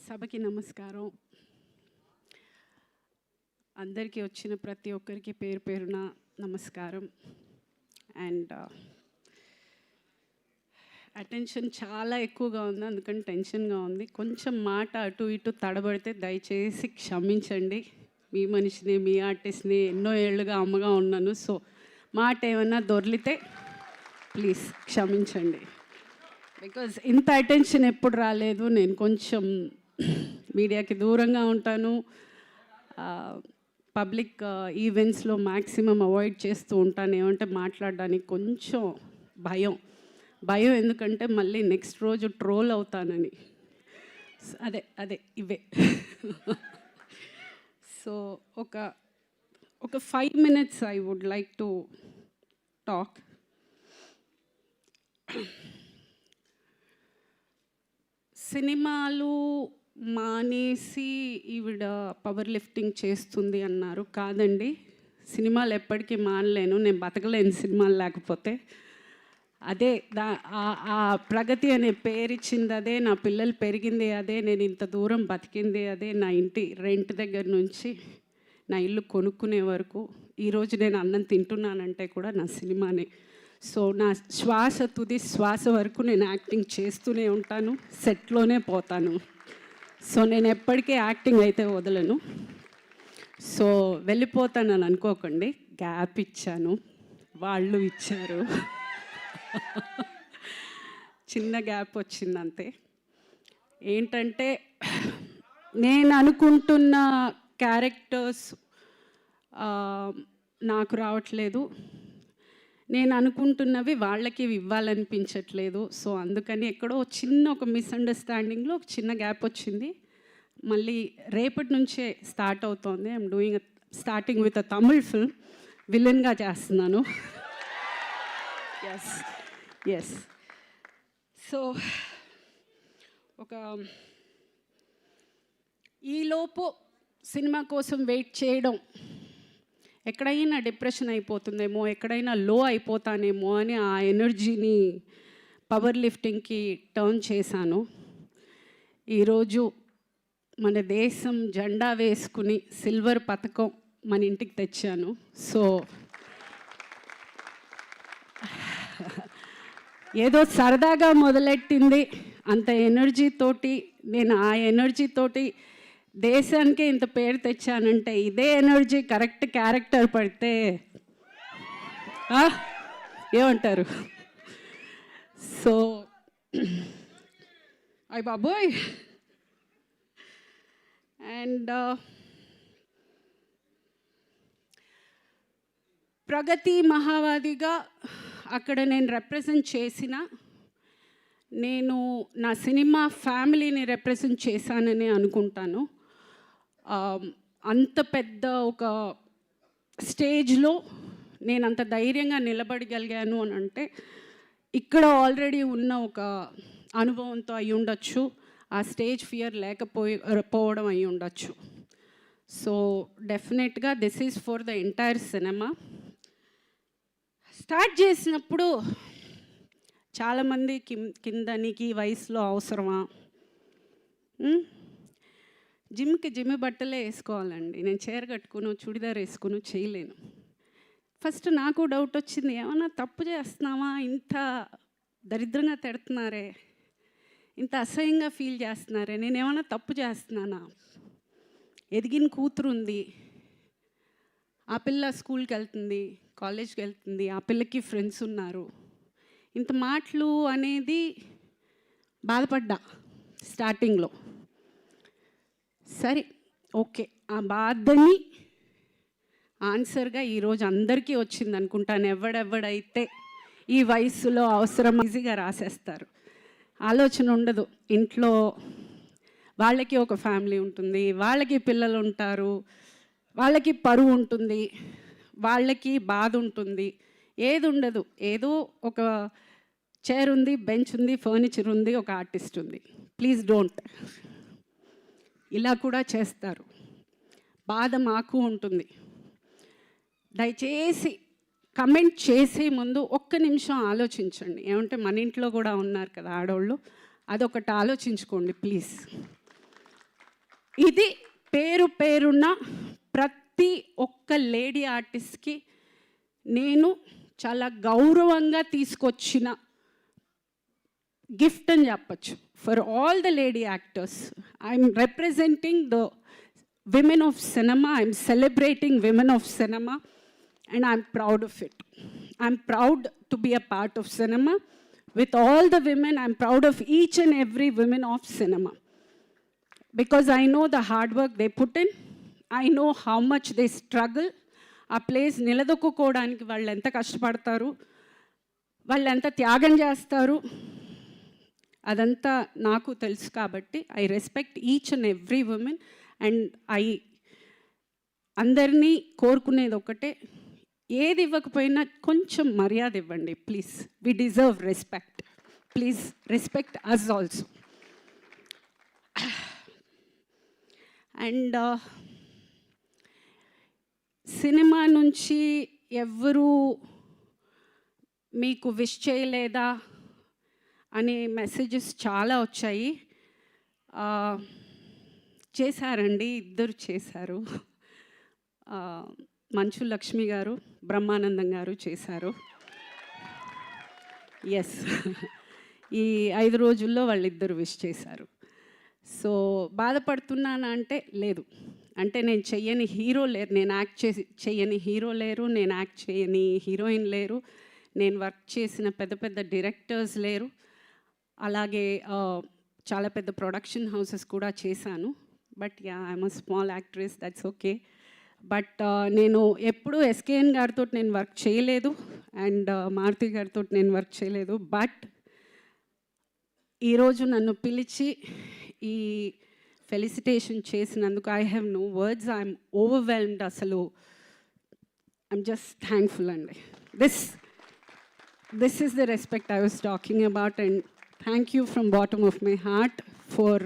సభకి నమస్కారం. అందరికీ వచ్చిన ప్రతి ఒక్కరికి పేరు పేరున నమస్కారం. అండ్ అటెన్షన్ చాలా ఎక్కువగా ఉంది, అందుకని టెన్షన్గా ఉంది. కొంచెం మాట అటు ఇటు తడబడితే దయచేసి క్షమించండి. మీ మనిషిని, మీ ఆర్టిస్ట్ని, ఎన్నో ఏళ్ళుగా అమ్మగా ఉన్నాను. సో మాట ఏమన్నా దొర్లితే ప్లీజ్ క్షమించండి. బికాజ్ ఇంత అటెన్షన్ ఎప్పుడు రాలేదు. నేను కొంచెం మీడియాకి దూరంగా ఉంటాను. పబ్లిక్ ఈవెంట్స్లో మ్యాక్సిమం అవాయిడ్ చేస్తూ ఉంటాను. ఏమంటే మాట్లాడడానికి కొంచెం భయం ఎందుకంటే మళ్ళీ నెక్స్ట్ రోజు ట్రోల్ అవుతానని. అదే ఇవే. సో ఒక 5 minutes I would like to talk. సినిమాలు మానేసి ఈవిడ పవర్ లిఫ్టింగ్ చేస్తుంది అన్నారు. కాదండి, సినిమాలు ఎప్పటికీ మానలేను, నేను బతకలేను సినిమాలు లేకపోతే. అదే ఆ ప్రగతి అనే పేరు ఇచ్చింది అదే, నా పిల్లలు పెరిగింది అదే, నేను ఇంత దూరం బతికింది అదే. నా ఇంటి రెంట్ దగ్గర నుంచి నా ఇల్లు కొనుక్కునే వరకు, ఈరోజు నేను అన్నం తింటున్నానంటే కూడా నా సినిమానే. సో నా తుది శ్వాస వరకు నేను యాక్టింగ్ చేస్తూనే ఉంటాను, సెట్లోనే పోతాను. సో నేను ఎప్పటికీ యాక్టింగ్ అయితే వదలను. సో వెళ్ళిపోతానని అనుకోకండి, గ్యాప్ ఇచ్చాను, వాళ్ళు ఇచ్చారు. చిన్న గ్యాప్ వచ్చిందంతే. ఏంటంటే నేను అనుకుంటున్న క్యారెక్టర్స్ నాకు రావట్లేదు, నేను అనుకుంటున్నవి వాళ్ళకి ఇవ్వాలనిపించట్లేదు. సో అందుకని ఎక్కడో ఒక మిస్అండర్స్టాండింగ్లో ఒక చిన్న గ్యాప్ వచ్చింది. మళ్ళీ రేపటి నుంచే స్టార్ట్ అవుతోంది. I'm starting with a Tamil film. విలన్గా చేస్తున్నాను. ఎస్. సో ఈలోపు సినిమా కోసం వెయిట్ చేయడం, ఎక్కడైనా డిప్రెషన్ అయిపోతుందేమో, ఎక్కడైనా లో అయిపోతానేమో అని ఆ ఎనర్జీని పవర్ లిఫ్టింగ్కి టర్న్ చేశాను. ఈరోజు మన దేశం జెండా వేసుకుని సిల్వర్ పథకం మన ఇంటికి తెచ్చాను. సో ఏదో సరదాగా మొదలెట్టింది, అంత ఎనర్జీతోటి నేను ఆ ఎనర్జీతోటి దేశానికే ఇంత పేరు తెచ్చానంటే ఇదే ఎనర్జీ కరెక్ట్ క్యారెక్టర్ పడితే ఏమంటారు? సో అయ్ బాబోయ్. అండ్ ప్రగతి మహావాదిగా అక్కడ నేను రిప్రజెంట్ చేసిన, నేను నా సినిమా ఫ్యామిలీని రిప్రజెంట్ చేశానని అనుకుంటాను. అంత పెద్ద ఒక స్టేజ్లో నేను అంత ధైర్యంగా నిలబడగలిగాను అని అంటే ఇక్కడ ఆల్రెడీ ఉన్న ఒక అనుభవంతో అయి ఉండొచ్చు, ఆ స్టేజ్ ఫియర్ లేకపోవడం అయి ఉండొచ్చు. సో డెఫినెట్గా this is for the entire cinema. Start చేసినప్పుడు చాలామంది కింద నీకు ఈ వయసులో అవసరమా, జిమ్ బట్టలే వేసుకోవాలండి, నేను చీర కట్టుకుని చుడిదార్ వేసుకుని చేయలేను. ఫస్ట్ నాకు డౌట్ వచ్చింది, ఏమన్నా తప్పు చేస్తున్నావా, ఇంత దరిద్రంగా తిడుతున్నారే, ఇంత అసహ్యంగా ఫీల్ చేస్తున్నారే, నేను ఏమన్నా తప్పు చేస్తున్నానా? ఎదిగిన కూతురు ఉంది, ఆ పిల్ల స్కూల్కి వెళ్తుంది, కాలేజ్కి వెళ్తుంది, ఆ పిల్లకి ఫ్రెండ్స్ ఉన్నారు, ఇంత మాటలు అనేది బాధపడ్డా స్టార్టింగ్లో. సరే ఓకే, ఆ బాధని ఆన్సర్గా ఈరోజు అందరికీ వచ్చింది అనుకుంటాను. ఎవడైతే ఈ వయసులో అవసరం ఈజీగా రాసేస్తారు, ఆలోచన ఉండదు. ఇంట్లో వాళ్ళకి ఒక ఫ్యామిలీ ఉంటుంది, వాళ్ళకి పిల్లలు ఉంటారు, వాళ్ళకి పరువు ఉంటుంది, వాళ్ళకి బాధ ఉంటుంది, ఏది ఉండదు. ఏదో ఒక చైర్ ఉంది, బెంచ్ ఉంది, ఫర్నిచర్ ఉంది, ఒక ఆర్టిస్ట్ ఉంది. Please don't. ఇలా కూడా చేస్తారు, బాధ మాకు ఉంటుంది. దయచేసి కమెంట్ చేసే ముందు ఒక్క నిమిషం ఆలోచించండి. ఏమంటే మన ఇంట్లో కూడా ఉన్నారు కదా ఆడవాళ్ళు, అదొకటి ఆలోచించుకోండి ప్లీజ్. ఇది పేరు పేరున్న ప్రతి ఒక్క లేడీ ఆర్టిస్ట్కి నేను చాలా గౌరవంగా తీసుకొచ్చిన గిఫ్ట్ అని చెప్పచ్చు. For all the lady actors I'm representing the women of cinema, I'm celebrating women of cinema and I'm proud of it. I'm proud to be a part of cinema. With all the women, I'm proud of each and every woman of cinema. Because I know the hard work they put in. I know how much they struggle. ఆ place నిలదొక్కుకోవడానికి వాళ్ళు ఎంత కష్టపడతారు, వాళ్ళు ఎంత త్యాగం చేస్తారు, అదంతా నాకు తెలుసు. కాబట్టి I respect each and every woman. And అందరినీ కోరుకునేది ఒకటే, ఏది ఇవ్వకపోయినా కొంచెం మర్యాద ఇవ్వండి please. We deserve respect. Please respect us also. And cinema నుంచి ఎవ్వరూ మీకు విష్ చేయలేదా అనే మెసేజెస్ చాలా వచ్చాయి. చేశారండి, ఇద్దరు చేశారు. మంచు లక్ష్మి గారు, బ్రహ్మానందం గారు చేశారు. ఎస్, ఈ 5 రోజుల్లో వాళ్ళిద్దరు విష్ చేశారు. సో బాధపడుతున్నానా అంటే లేదు. అంటే నేను చెయ్యని హీరో లేరు, నేను యాక్ట్ చెయ్యని హీరో లేరు, నేను యాక్ట్ చేయని హీరోయిన్ లేరు, నేను వర్క్ చేసిన పెద్ద పెద్ద డైరెక్టర్స్ లేరు, అలాగే చాలా పెద్ద ప్రొడక్షన్ హౌసెస్ కూడా చేశాను. But yeah, I'm a small actress, that's okay. But నేను ఎప్పుడూ ఎస్కేఎన్ గారితో నేను వర్క్ చేయలేదు, అండ్ మారుతి గారితో నేను వర్క్ చేయలేదు. బట్ ఈరోజు నన్ను పిలిచి ఈ ఫెలిసిటేషన్ చేసినందుకు I have no words. I'm overwhelmed. అసలు ఐఎమ్ జస్ట్ థ్యాంక్ఫుల్ అండి. This is the respect I was talking about. And thank you from bottom of my heart for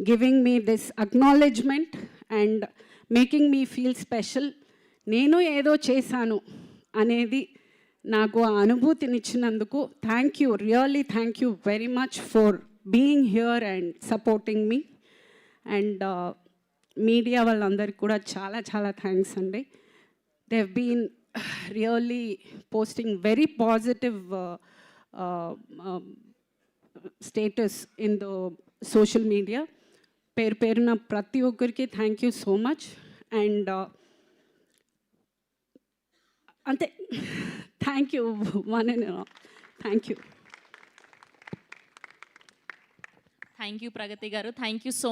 giving me this acknowledgement and making me feel special. నేను ఏదో చేశాను అనేది నాకు ఆ అనుభూతినిచ్చినందుకు thank you, really thank you very much for being here and supporting me. And media వాళ్ళందరికీ కూడా చాలా చాలా థ్యాంక్స్ అండి. They have been really posting very positive status in the social media. పేరు పేరున ప్రతి ఒక్కరికి thank you so much. And అంతే, thank you one and thank you. Thank you Pragati గారు, థ్యాంక్ యూ సో